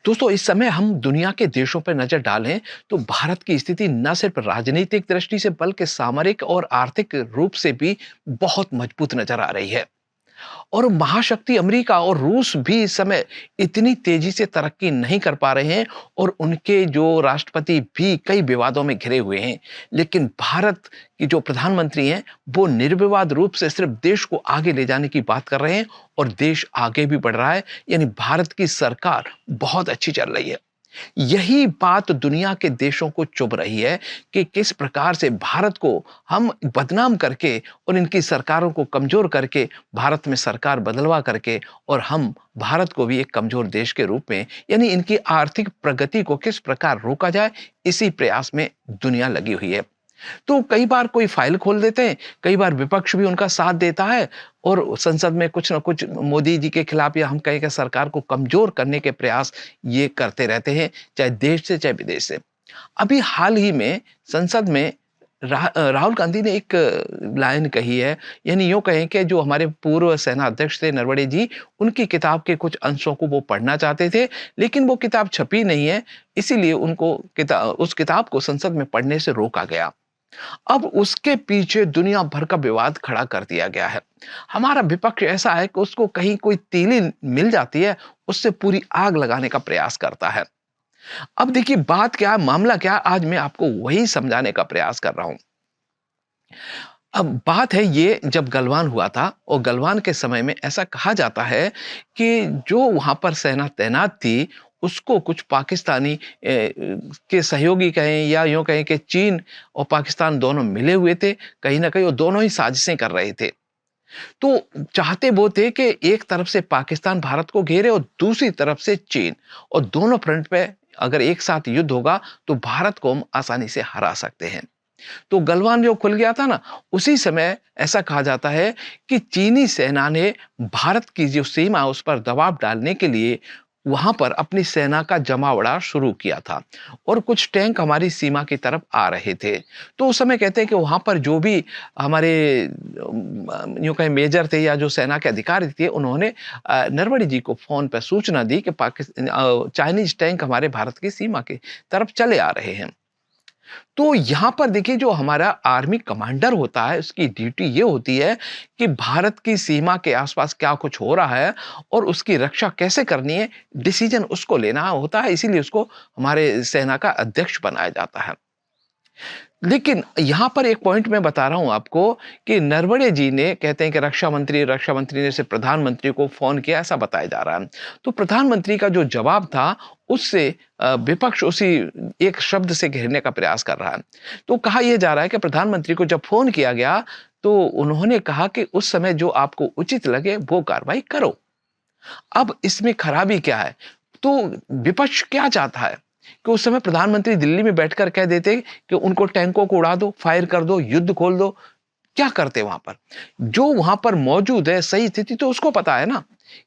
दोस्तों, इस समय हम दुनिया के देशों पर नजर डालें तो भारत की स्थिति न सिर्फ राजनीतिक दृष्टि से बल्कि सामरिक और आर्थिक रूप से भी बहुत मजबूत नजर आ रही है। और महाशक्ति अमेरिका और रूस भी इस समय इतनी तेजी से तरक्की नहीं कर पा रहे हैं और उनके जो राष्ट्रपति भी कई विवादों में घिरे हुए हैं। लेकिन भारत की जो प्रधानमंत्री हैं वो निर्विवाद रूप से सिर्फ देश को आगे ले जाने की बात कर रहे हैं और देश आगे भी बढ़ रहा है। यानी भारत की सरकार बहुत अच्छी चल रही है। यही बात दुनिया के देशों को चुभ रही है कि किस प्रकार से भारत को हम बदनाम करके और इनकी सरकारों को कमजोर करके भारत में सरकार बदलवा करके और हम भारत को भी एक कमजोर देश के रूप में यानी इनकी आर्थिक प्रगति को किस प्रकार रोका जाए, इसी प्रयास में दुनिया लगी हुई है। तो कई बार कोई फाइल खोल देते हैं, कई बार विपक्ष भी उनका साथ देता है और संसद में कुछ ना कुछ मोदी जी के खिलाफ या हम कहें कि सरकार को कमजोर करने के प्रयास ये करते रहते हैं, चाहे देश से चाहे विदेश से। अभी हाल ही में संसद में राहुल गांधी ने एक लाइन कही है, यानी यूं कहें कि जो हमारे पूर्व सेना अध्यक्ष थे नरवणे जी, उनकी किताब के कुछ अंशों को वो पढ़ना चाहते थे, लेकिन वो किताब छपी नहीं है, इसीलिए उनको उस किताब को संसद में पढ़ने से रोका गया। अब उसके पीछे दुनिया भर का विवाद खड़ा कर दिया गया है। हमारा विपक्ष ऐसा है कि उसको कहीं कोई तीली मिल जाती है, उससे पूरी आग लगाने का प्रयास करता है। अब देखिए बात क्या है, मामला क्या है, आज मैं आपको वही समझाने का प्रयास कर रहा हूं। अब बात है ये, जब गलवान हुआ था और गलवान के समय में ऐसा कहा जाता है कि जो वहां पर सेना तैनात थी उसको कुछ पाकिस्तानी के सहयोगी कहें या यूं कहें कि चीन और पाकिस्तान दोनों मिले हुए थे, कहीं ना कहीं वो दोनों ही साजिशें कर रहे थे। तो चाहते वो थे कि एक तरफ से पाकिस्तान भारत को घेरे और दूसरी तरफ से चीन, और दोनों फ्रंट पे अगर एक साथ युद्ध होगा तो भारत को हम आसानी से हरा सकते हैं। तो गलवान जो खुल गया था ना, उसी समय ऐसा कहा जाता है कि चीनी सेना ने भारत की जो सीमा है उस पर दबाव डालने के लिए वहां पर अपनी सेना का जमावड़ा शुरू किया था और कुछ टैंक हमारी सीमा की तरफ आ रहे थे। तो उस समय कहते हैं कि वहां पर जो भी हमारे यूं कहें मेजर थे या जो सेना के अधिकारी थे, उन्होंने नरवणे जी को फोन पर सूचना दी कि पाकिस्तान चाइनीज टैंक हमारे भारत की सीमा की तरफ चले आ रहे हैं। तो यहां पर देखिए जो हमारा आर्मी कमांडर होता है उसकी ड्यूटी ये होती है कि भारत की सीमा के आसपास क्या कुछ हो रहा है और उसकी रक्षा कैसे करनी है, डिसीजन उसको लेना होता है, इसीलिए उसको हमारे सेना का अध्यक्ष बनाया जाता है। लेकिन यहां पर एक पॉइंट मैं बता रहा हूं आपको कि नरवणे जी ने कहते हैं कि रक्षा मंत्री ने से प्रधानमंत्री को फोन किया, ऐसा बताया जा रहा है। तो प्रधानमंत्री का जो जवाब था उससे विपक्ष उसी एक शब्द से घेरने का प्रयास कर रहा है। तो कहा यह जा रहा है कि प्रधानमंत्री को जब फोन किया गया तो उन्होंने कहा कि उस समय जो आपको उचित लगे वो कार्रवाई करो। अब इसमें खराबी क्या है? तो विपक्ष क्या चाहता है कि उस समय प्रधानमंत्री दिल्ली में बैठकर कह देते कि उनको टैंकों को उड़ा दो, फायर कर दो, युद्ध खोल दो। क्या करते वहां पर? जो वहां पर मौजूद है सही स्थिति तो उसको पता है ना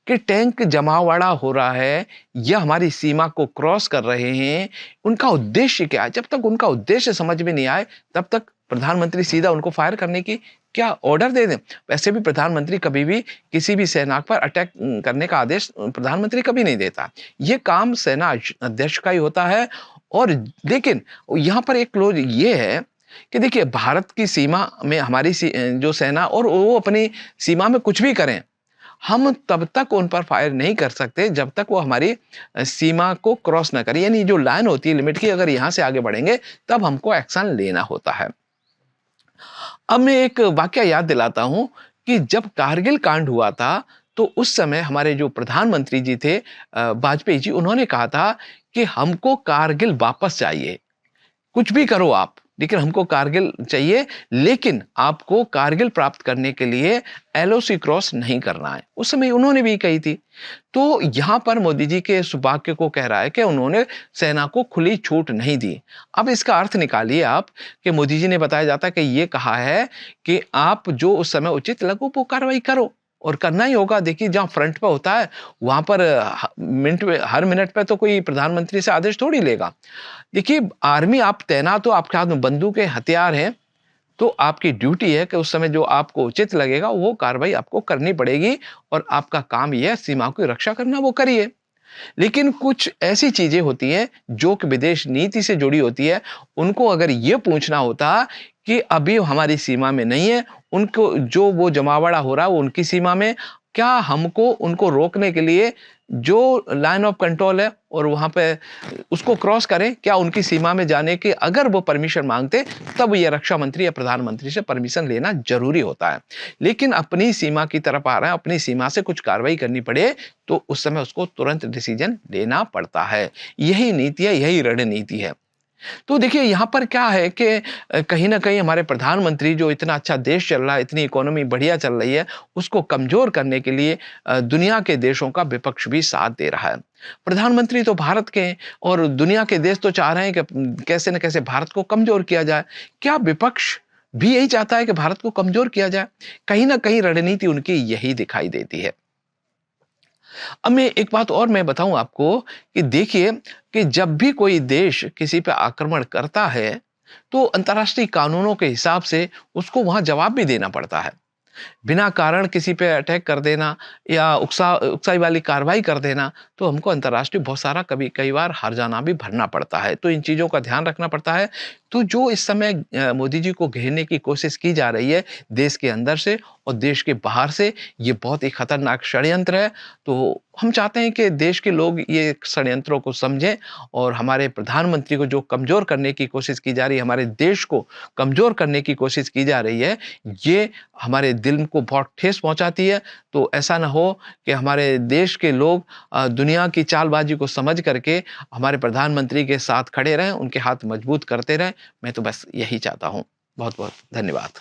कि टैंक जमावड़ा हो रहा है या हमारी सीमा को क्रॉस कर रहे हैं। उनका उद्देश्य क्या है? जब तक उनका उद्देश्य समझ में नहीं आए तब तक प्रधानमंत्री सीधा उनको फायर करने की क्या ऑर्डर दे दें? वैसे भी प्रधानमंत्री कभी भी किसी भी सेना पर अटैक करने का आदेश प्रधानमंत्री कभी नहीं देता। ये काम सेना अध्यक्ष का ही होता है। और लेकिन यहाँ पर एक क्लोज ये है कि देखिए भारत की सीमा में हमारी जो सेना और वो अपनी सीमा में कुछ भी करें, हम तब तक उन पर फायर नहीं कर सकते जब तक वो हमारी सीमा को क्रॉस ना करें। यानी जो लाइन होती है लिमिट की, अगर यहां से आगे बढ़ेंगे तब हमको एक्शन लेना होता है। अब मैं एक वाकया याद दिलाता हूं कि जब कारगिल कांड हुआ था तो उस समय हमारे जो प्रधानमंत्री जी थे वाजपेयी जी, उन्होंने कहा था कि हमको कारगिल वापस चाहिए। कुछ भी करो आप, लेकिन हमको कारगिल चाहिए, लेकिन आपको कारगिल प्राप्त करने के लिए एलओसी क्रॉस नहीं करना है। उस समय उन्होंने भी कही थी। तो यहां पर मोदी जी के सौभाग्य को कह रहा है कि उन्होंने सेना को खुली छूट नहीं दी। अब इसका अर्थ निकालिए आप कि मोदी जी ने बताया जाता है कि ये कहा है कि आप जो उस समय उचित लगो वो कार्रवाई करो और करना ही होगा। देखिए जहां फ्रंट पे होता है वहां पर हर मिनट पे तो कोई प्रधानमंत्री से आदेश थोड़ी लेगा। देखिए आर्मी आप तैनात हो, आपके हाथ में बंदूकें हथियार हैं, तो आपकी ड्यूटी है कि उस समय जो आपको उचित लगेगा वो कार्रवाई आपको करनी पड़ेगी और आपका काम यह है सीमा की रक्षा करना, वो करिए। लेकिन कुछ ऐसी चीजें होती हैं जो कि विदेश नीति से जुड़ी होती है, उनको अगर ये पूछना होता कि अभी हमारी सीमा में नहीं है, उनको जो वो जमावड़ा हो रहा है वो उनकी सीमा में, क्या हमको उनको रोकने के लिए जो लाइन ऑफ कंट्रोल है और वहां पे उसको क्रॉस करें, क्या उनकी सीमा में जाने की अगर वो परमिशन मांगते, तब ये रक्षा मंत्री या प्रधानमंत्री से परमिशन लेना जरूरी होता है। लेकिन अपनी सीमा की तरफ आ रहा है, अपनी सीमा से कुछ कार्रवाई करनी पड़े, तो उस समय उसको तुरंत डिसीजन लेना पड़ता है। यही नीति है, यही रणनीति है। तो देखिए यहाँ पर क्या है कि कहीं न कहीं हमारे प्रधानमंत्री जो इतना अच्छा देश चल रहा है, इतनी इकोनॉमी बढ़िया चल रही है, उसको कमज़ोर करने के लिए दुनिया के देशों का विपक्ष भी साथ दे रहा है। प्रधानमंत्री तो भारत के हैं और दुनिया के देश तो चाह रहे हैं कि कैसे न कैसे भारत को कमज़ोर किया जाए। क्या विपक्ष भी यही चाहता है कि भारत को कमज़ोर किया जाए? कहीं न कहीं रणनीति उनकी यही दिखाई देती है। अब मैं एक बात और मैं बताऊं आपको कि देखिए कि जब भी कोई देश किसी पे आक्रमण करता है, तो अंतर्राष्ट्रीय कानूनों के हिसाब से उसको वहां जवाब भी देना पड़ता है। बिना कारण किसी पे अटैक कर देना या उकसाई वाली कार्रवाई कर देना, तो हमको अंतर्राष्ट्रीय बहुत सारा कभी कई बार हर्जाना भी भरना पड़ता है। तो इन चीज़ों का ध्यान रखना पड़ता है। तो जो इस समय मोदी जी को घेरने की कोशिश की जा रही है देश के अंदर से और देश के बाहर से, ये बहुत ही खतरनाक षड्यंत्र है। तो हम चाहते हैं कि देश के लोग ये षड्यंत्रों को समझें और हमारे प्रधानमंत्री को जो कमज़ोर करने की कोशिश की जा रही है, हमारे देश को कमज़ोर करने की कोशिश की जा रही है, ये हमारे दिल को बहुत ठेस पहुँचाती है। तो ऐसा ना हो कि हमारे देश के लोग दुनिया की चालबाज़ी को समझ करके हमारे प्रधानमंत्री के साथ खड़े रहें, उनके हाथ मजबूत करते रहें। मैं तो बस यही चाहता हूँ। बहुत-बहुत धन्यवाद।